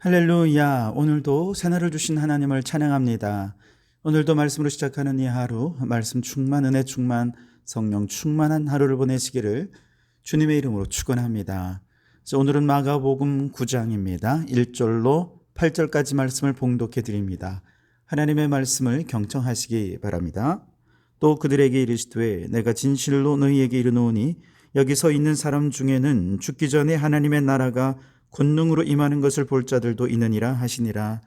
할렐루야. 오늘도 새날을 주신 하나님을 찬양합니다. 오늘도 말씀으로 시작하는 이 하루, 말씀 충만, 은혜 충만, 성령 충만한 하루를 보내시기를 주님의 이름으로 축원합니다. 오늘은 마가복음 9장입니다. 1절로 8절까지 말씀을 봉독해 드립니다. 하나님의 말씀을 경청하시기 바랍니다. 또 그들에게 이르시되 내가 진실로 너희에게 이르노니 여기 서 있는 사람 중에는 죽기 전에 하나님의 나라가 권능으로 임하는 것을 볼 자들도 있느니라 하시니라.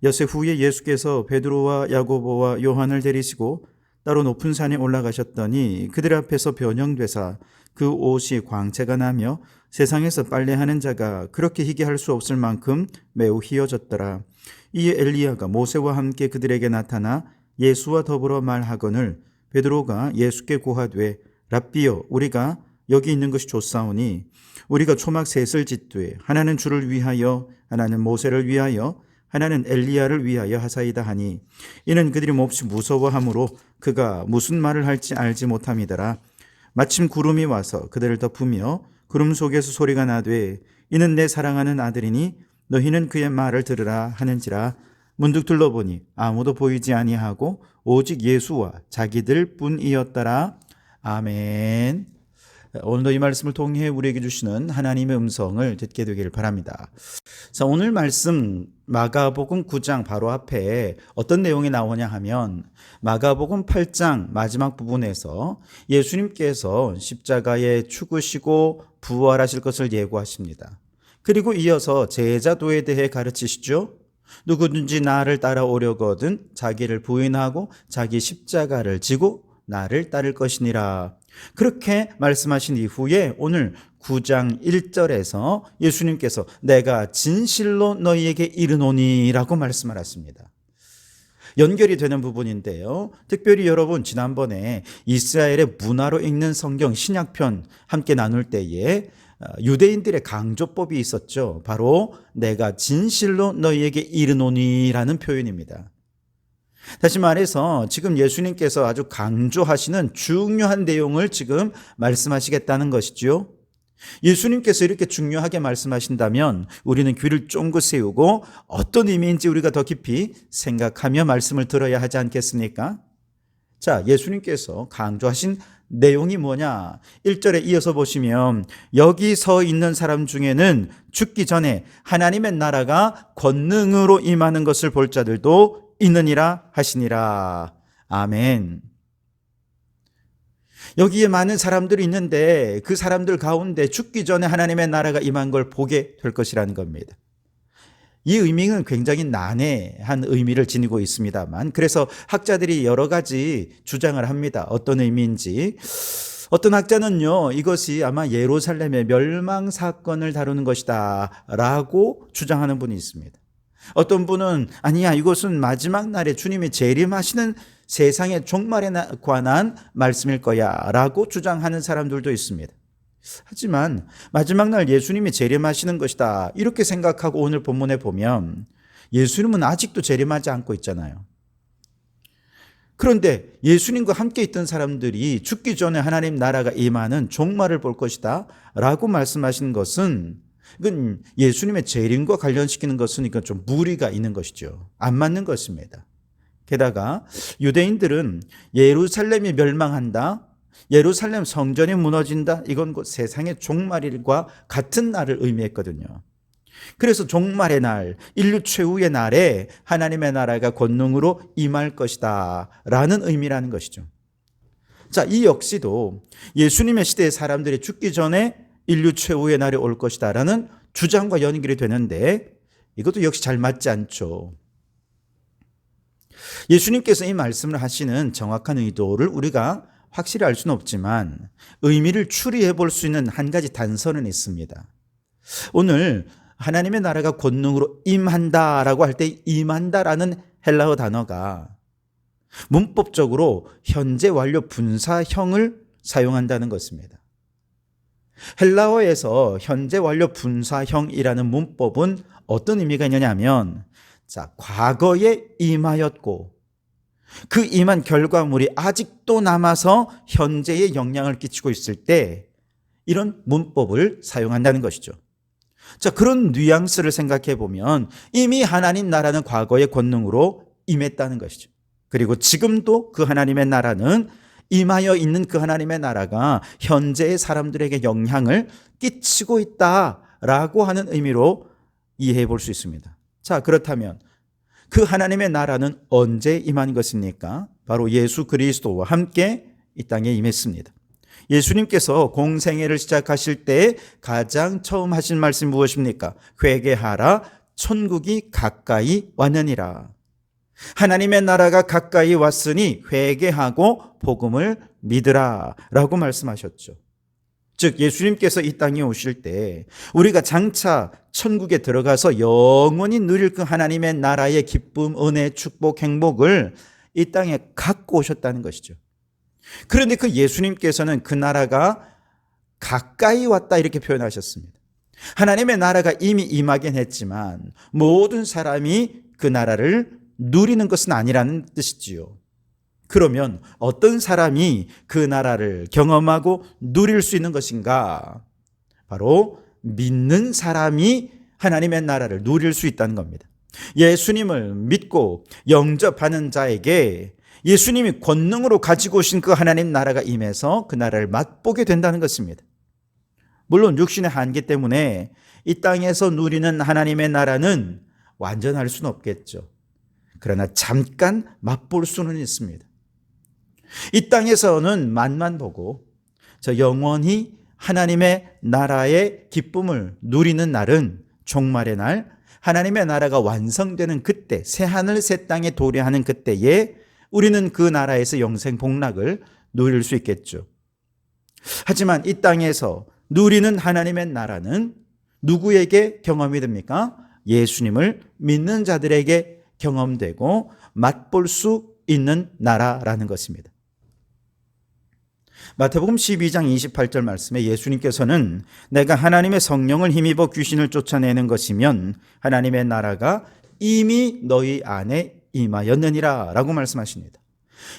엿새 후에 예수께서 베드로와 야고보와 요한을 데리시고 따로 높은 산에 올라가셨더니 그들 앞에서 변형되사 그 옷이 광채가 나며 세상에서 빨래하는 자가 그렇게 희게 할 수 없을 만큼 매우 희어졌더라. 이에 엘리야가 모세와 함께 그들에게 나타나 예수와 더불어 말하거늘 베드로가 예수께 고하되 랍비여 우리가 여기 있는 것이 좋사오니 우리가 초막 셋을 짓되 하나는 주를 위하여 하나는 모세를 위하여 하나는 엘리야를 위하여 하사이다 하니 이는 그들이 몹시 무서워하므로 그가 무슨 말을 할지 알지 못함이더라. 마침 구름이 와서 그들을 덮으며 구름 속에서 소리가 나되 이는 내 사랑하는 아들이니 너희는 그의 말을 들으라 하는지라. 문득 둘러보니 아무도 보이지 아니하고 오직 예수와 자기들 뿐이었더라. 아멘. 오늘도 이 말씀을 통해 우리에게 주시는 하나님의 음성을 듣게 되기를 바랍니다. 자, 오늘 말씀 마가복음 9장 바로 앞에 어떤 내용이 나오냐 하면 마가복음 8장 마지막 부분에서 예수님께서 십자가에 죽으시고 부활하실 것을 예고하십니다. 그리고 이어서 제자도에 대해 가르치시죠. 누구든지 나를 따라오려거든 자기를 부인하고 자기 십자가를 지고 나를 따를 것이니라. 그렇게 말씀하신 이후에 오늘 9장 1절에서 예수님께서 내가 진실로 너희에게 이르노니 라고 말씀을 하십니다. 연결이 되는 부분인데요. 특별히 여러분 지난번에 이스라엘의 문화로 읽는 성경 신약편 함께 나눌 때에 유대인들의 강조법이 있었죠. 바로 내가 진실로 너희에게 이르노니 라는 표현입니다. 다시 말해서 지금 예수님께서 아주 강조하시는 중요한 내용을 지금 말씀하시겠다는 것이죠. 예수님께서 이렇게 중요하게 말씀하신다면 우리는 귀를 쫑긋 세우고 어떤 의미인지 우리가 더 깊이 생각하며 말씀을 들어야 하지 않겠습니까? 자, 예수님께서 강조하신 내용이 뭐냐? 1절에 이어서 보시면 여기 서 있는 사람 중에는 죽기 전에 하나님의 나라가 권능으로 임하는 것을 볼 자들도 있느니라 하시니라. 아멘. 여기에 많은 사람들이 있는데 그 사람들 가운데 죽기 전에 하나님의 나라가 임한 걸 보게 될 것이라는 겁니다. 이 의미는 굉장히 난해한 의미를 지니고 있습니다만 그래서 학자들이 여러 가지 주장을 합니다. 어떤 의미인지. 어떤 학자는요, 이것이 아마 예루살렘의 멸망 사건을 다루는 것이다 라고 주장하는 분이 있습니다. 어떤 분은 아니야 이것은 마지막 날에 주님이 재림하시는 세상의 종말에 관한 말씀일 거야 라고 주장하는 사람들도 있습니다. 하지만 마지막 날 예수님이 재림하시는 것이다 이렇게 생각하고 오늘 본문에 보면 예수님은 아직도 재림하지 않고 있잖아요. 그런데 예수님과 함께 있던 사람들이 죽기 전에 하나님 나라가 임하는 종말을 볼 것이다 라고 말씀하시는 것은 이건 예수님의 재림과 관련시키는 것은 이건 좀 무리가 있는 것이죠. 안 맞는 것입니다. 게다가 유대인들은 예루살렘이 멸망한다, 예루살렘 성전이 무너진다, 이건 곧 세상의 종말일과 같은 날을 의미했거든요. 그래서 종말의 날, 인류 최후의 날에 하나님의 나라가 권능으로 임할 것이다 라는 의미라는 것이죠. 자, 이 역시도 예수님의 시대의 사람들이 죽기 전에 인류 최후의 날이 올 것이다 라는 주장과 연결이 되는데 이것도 역시 잘 맞지 않죠. 예수님께서 이 말씀을 하시는 정확한 의도를 우리가 확실히 알 수는 없지만 의미를 추리해 볼 수 있는 한 가지 단서는 있습니다. 오늘 하나님의 나라가 권능으로 임한다라고 할 때 임한다라는 헬라어 단어가 문법적으로 현재 완료 분사형을 사용한다는 것입니다. 헬라어에서 현재 완료 분사형이라는 문법은 어떤 의미가 있느냐 하면 자, 과거에 임하였고 그 임한 결과물이 아직도 남아서 현재에 영향을 끼치고 있을 때 이런 문법을 사용한다는 것이죠. 자, 그런 뉘앙스를 생각해 보면 이미 하나님 나라는 과거의 권능으로 임했다는 것이죠. 그리고 지금도 그 하나님의 나라는 임하여 있는 그 하나님의 나라가 현재의 사람들에게 영향을 끼치고 있다라고 하는 의미로 이해해 볼 수 있습니다. 자, 그렇다면 그 하나님의 나라는 언제 임한 것입니까? 바로 예수 그리스도와 함께 이 땅에 임했습니다. 예수님께서 공생애를 시작하실 때 가장 처음 하신 말씀이 무엇입니까? 회개하라, 천국이 가까이 왔느니라. 하나님의 나라가 가까이 왔으니 회개하고 복음을 믿으라 라고 말씀하셨죠. 즉 예수님께서 이 땅에 오실 때 우리가 장차 천국에 들어가서 영원히 누릴 그 하나님의 나라의 기쁨, 은혜, 축복, 행복을 이 땅에 갖고 오셨다는 것이죠. 그런데 그 예수님께서는 그 나라가 가까이 왔다 이렇게 표현하셨습니다. 하나님의 나라가 이미 임하긴 했지만 모든 사람이 그 나라를 누리는 것은 아니라는 뜻이지요. 그러면 어떤 사람이 그 나라를 경험하고 누릴 수 있는 것인가? 바로 믿는 사람이 하나님의 나라를 누릴 수 있다는 겁니다. 예수님을 믿고 영접하는 자에게 예수님이 권능으로 가지고 오신 그 하나님 나라가 임해서 그 나라를 맛보게 된다는 것입니다. 물론 육신의 한계 때문에 이 땅에서 누리는 하나님의 나라는 완전할 수는 없겠죠. 그러나 잠깐 맛볼 수는 있습니다. 이 땅에서는 맛만 보고 저 영원히 하나님의 나라의 기쁨을 누리는 날은 종말의 날, 하나님의 나라가 완성되는 그때, 새하늘 새 땅에 도래하는 그때에 우리는 그 나라에서 영생 복락을 누릴 수 있겠죠. 하지만 이 땅에서 누리는 하나님의 나라는 누구에게 경험이 됩니까? 예수님을 믿는 자들에게 경험되고 맛볼 수 있는 나라라는 것입니다. 마태복음 12장 28절 말씀에 예수님께서는 내가 하나님의 성령을 힘입어 귀신을 쫓아내는 것이면 하나님의 나라가 이미 너희 안에 임하였느니라 라고 말씀하십니다.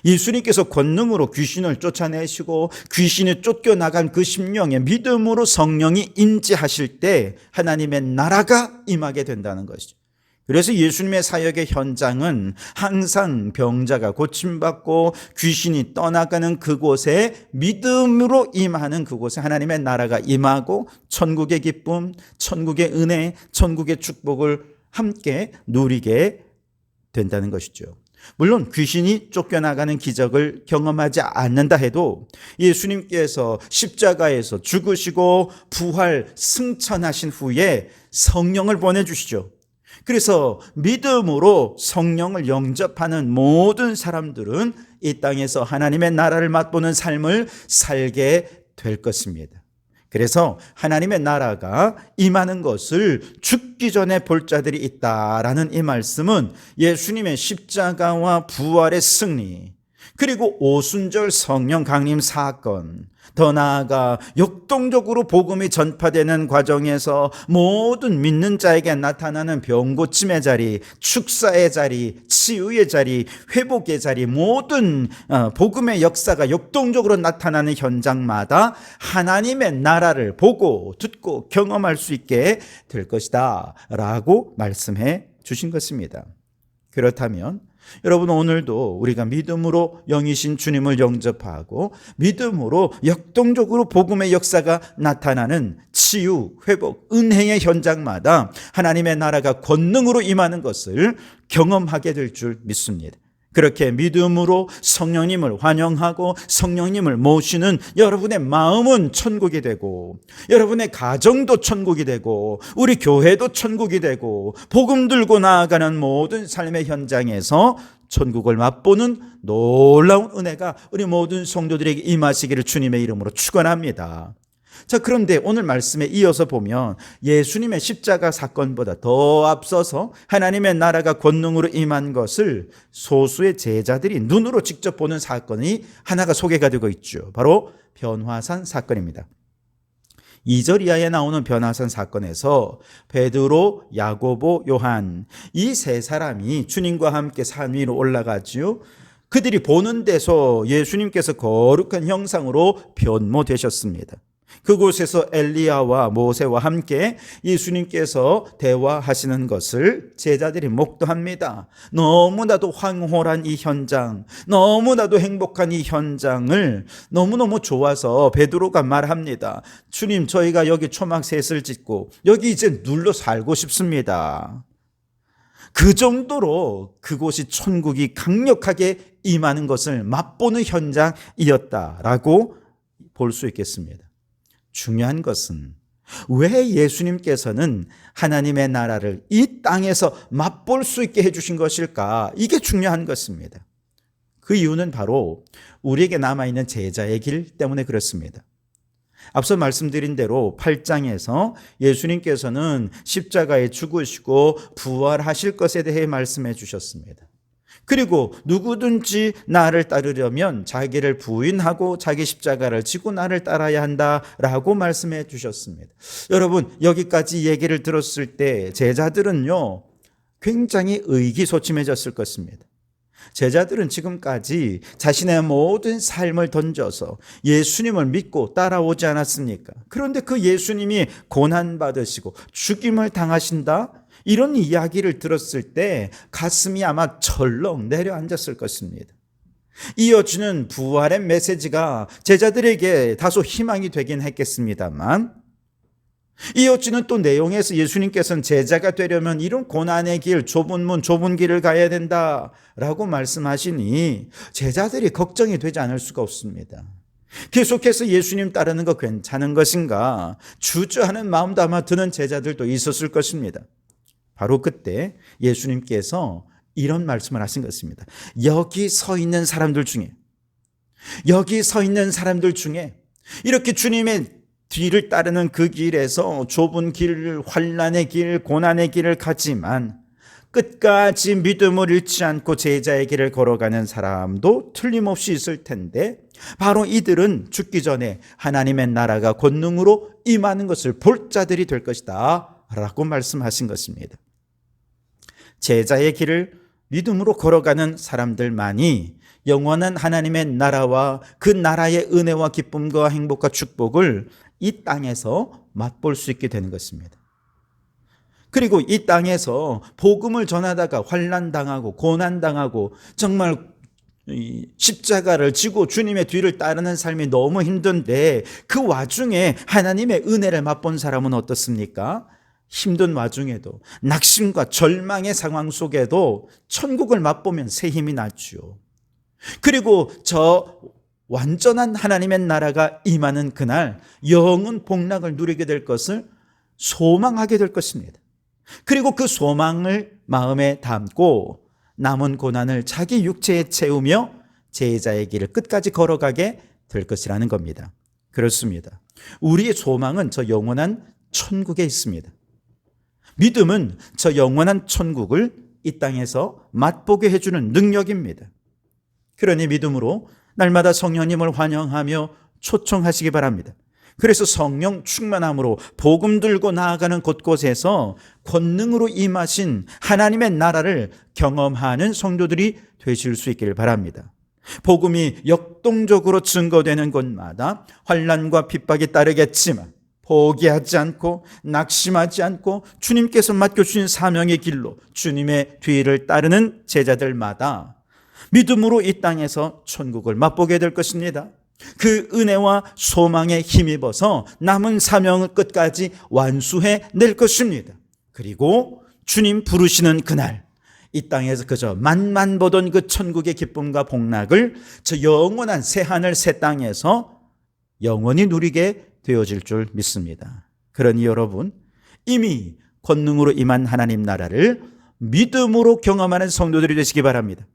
예수님께서 권능으로 귀신을 쫓아내시고 귀신이 쫓겨나간 그 심령에 믿음으로 성령이 임재하실 때 하나님의 나라가 임하게 된다는 것이죠. 그래서 예수님의 사역의 현장은 항상 병자가 고침받고 귀신이 떠나가는 그곳에 믿음으로 임하는 그곳에 하나님의 나라가 임하고 천국의 기쁨, 천국의 은혜, 천국의 축복을 함께 누리게 된다는 것이죠. 물론 귀신이 쫓겨나가는 기적을 경험하지 않는다 해도 예수님께서 십자가에서 죽으시고 부활 승천하신 후에 성령을 보내주시죠. 그래서 믿음으로 성령을 영접하는 모든 사람들은 이 땅에서 하나님의 나라를 맛보는 삶을 살게 될 것입니다. 그래서 하나님의 나라가 임하는 것을 죽기 전에 볼 자들이 있다라는 이 말씀은 예수님의 십자가와 부활의 승리, 그리고 오순절 성령 강림 사건, 더 나아가 역동적으로 복음이 전파되는 과정에서 모든 믿는 자에게 나타나는 병고침의 자리, 축사의 자리, 치유의 자리, 회복의 자리, 모든 복음의 역사가 역동적으로 나타나는 현장마다 하나님의 나라를 보고 듣고 경험할 수 있게 될 것이다 라고 말씀해 주신 것입니다. 그렇다면 여러분, 오늘도 우리가 믿음으로 영이신 주님을 영접하고 믿음으로 역동적으로 복음의 역사가 나타나는 치유, 회복, 은혜의 현장마다 하나님의 나라가 권능으로 임하는 것을 경험하게 될 줄 믿습니다. 그렇게 믿음으로 성령님을 환영하고 성령님을 모시는 여러분의 마음은 천국이 되고, 여러분의 가정도 천국이 되고, 우리 교회도 천국이 되고, 복음 들고 나아가는 모든 삶의 현장에서 천국을 맛보는 놀라운 은혜가 우리 모든 성도들에게 임하시기를 주님의 이름으로 축원합니다. 자, 그런데 오늘 말씀에 이어서 보면 예수님의 십자가 사건보다 더 앞서서 하나님의 나라가 권능으로 임한 것을 소수의 제자들이 눈으로 직접 보는 사건이 하나가 소개가 되고 있죠. 바로 변화산 사건입니다. 2절 이하에 나오는 변화산 사건에서 베드로, 야고보, 요한 이 세 사람이 주님과 함께 산 위로 올라가지요. 그들이 보는 데서 예수님께서 거룩한 형상으로 변모되셨습니다. 그곳에서 엘리야와 모세와 함께 예수님께서 대화하시는 것을 제자들이 목도합니다. 너무나도 황홀한 이 현장, 너무나도 행복한 이 현장을 너무너무 좋아서 베드로가 말합니다. 주님, 저희가 여기 초막셋을 짓고 여기 이제 눌러 살고 싶습니다. 그 정도로 그곳이 천국이 강력하게 임하는 것을 맛보는 현장이었다라고 볼 수 있겠습니다. 중요한 것은 왜 예수님께서는 하나님의 나라를 이 땅에서 맛볼 수 있게 해주신 것일까? 이게 중요한 것입니다. 그 이유는 바로 우리에게 남아있는 제자의 길 때문에 그렇습니다. 앞서 말씀드린 대로 8장에서 예수님께서는 십자가에 죽으시고 부활하실 것에 대해 말씀해 주셨습니다. 그리고 누구든지 나를 따르려면 자기를 부인하고 자기 십자가를 지고 나를 따라야 한다라고 말씀해 주셨습니다. 여러분, 여기까지 얘기를 들었을 때 제자들은요, 굉장히 의기소침해졌을 것입니다. 제자들은 지금까지 자신의 모든 삶을 던져서 예수님을 믿고 따라오지 않았습니까? 그런데 그 예수님이 고난받으시고 죽임을 당하신다? 이런 이야기를 들었을 때 가슴이 아마 철렁 내려앉았을 것입니다. 이어지는 부활의 메시지가 제자들에게 다소 희망이 되긴 했겠습니다만, 이어지는 또 내용에서 예수님께서는 제자가 되려면 이런 고난의 길, 좁은 문, 좁은 길을 가야 된다라고 말씀하시니 제자들이 걱정이 되지 않을 수가 없습니다. 계속해서 예수님 따르는 거 괜찮은 것인가 주저하는 마음도 아마 드는 제자들도 있었을 것입니다. 바로 그때 예수님께서 이런 말씀을 하신 것입니다. 여기 서 있는 사람들 중에 이렇게 주님의 뒤를 따르는 그 길에서 좁은 길, 환난의 길, 고난의 길을 가지만 끝까지 믿음을 잃지 않고 제자의 길을 걸어가는 사람도 틀림없이 있을 텐데, 바로 이들은 죽기 전에 하나님의 나라가 권능으로 임하는 것을 볼 자들이 될 것이다 라고 말씀하신 것입니다. 제자의 길을 믿음으로 걸어가는 사람들만이 영원한 하나님의 나라와 그 나라의 은혜와 기쁨과 행복과 축복을 이 땅에서 맛볼 수 있게 되는 것입니다. 그리고 이 땅에서 복음을 전하다가 환난당하고 고난당하고 정말 십자가를 지고 주님의 뒤를 따르는 삶이 너무 힘든데, 그 와중에 하나님의 은혜를 맛본 사람은 어떻습니까? 힘든 와중에도, 낙심과 절망의 상황 속에도 천국을 맛보면 새 힘이 나죠. 그리고 저 완전한 하나님의 나라가 임하는 그날 영원 복락을 누리게 될 것을 소망하게 될 것입니다. 그리고 그 소망을 마음에 담고 남은 고난을 자기 육체에 채우며 제자의 길을 끝까지 걸어가게 될 것이라는 겁니다. 그렇습니다. 우리의 소망은 저 영원한 천국에 있습니다. 믿음은 저 영원한 천국을 이 땅에서 맛보게 해주는 능력입니다. 그러니 믿음으로 날마다 성령님을 환영하며 초청하시기 바랍니다. 그래서 성령 충만함으로 복음 들고 나아가는 곳곳에서 권능으로 임하신 하나님의 나라를 경험하는 성도들이 되실 수 있기를 바랍니다. 복음이 역동적으로 증거되는 곳마다 환난과 핍박이 따르겠지만 포기하지 않고 낙심하지 않고 주님께서 맡겨주신 사명의 길로 주님의 뒤를 따르는 제자들마다 믿음으로 이 땅에서 천국을 맛보게 될 것입니다. 그 은혜와 소망에 힘입어서 남은 사명을 끝까지 완수해 낼 것입니다. 그리고 주님 부르시는 그날 이 땅에서 그저 맛만 보던 그 천국의 기쁨과 복락을 저 영원한 새하늘 새 땅에서 영원히 누리게 되어질 줄 믿습니다. 그러니 여러분, 이미 권능으로 임한 하나님 나라를 믿음으로 경험하는 성도들이 되시기 바랍니다.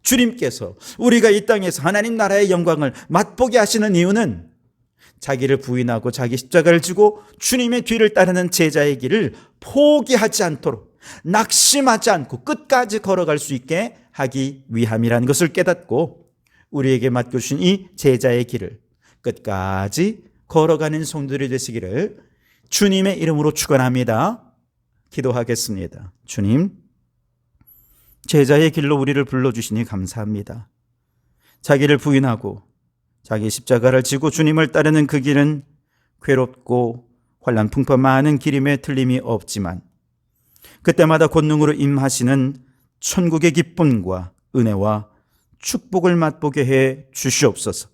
주님께서 우리가 이 땅에서 하나님 나라의 영광을 맛보게 하시는 이유는 자기를 부인하고 자기 십자가를 지고 주님의 뒤를 따르는 제자의 길을 포기하지 않도록 낙심하지 않고 끝까지 걸어갈 수 있게 하기 위함이라는 것을 깨닫고 우리에게 맡겨주신 이 제자의 길을 끝까지 걸어가는 성도들이 되시기를 주님의 이름으로 축원합니다. 기도하겠습니다. 주님, 제자의 길로 우리를 불러주시니 감사합니다. 자기를 부인하고 자기 십자가를 지고 주님을 따르는 그 길은 괴롭고 환난 풍파 많은 길임에 틀림이 없지만 그때마다 권능으로 임하시는 천국의 기쁨과 은혜와 축복을 맛보게 해 주시옵소서.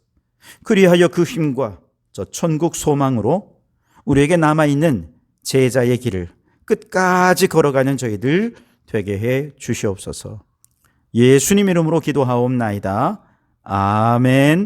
그리하여 그 힘과 저 천국 소망으로 우리에게 남아있는 제자의 길을 끝까지 걸어가는 저희들 되게 해 주시옵소서. 예수님 이름으로 기도하옵나이다. 아멘.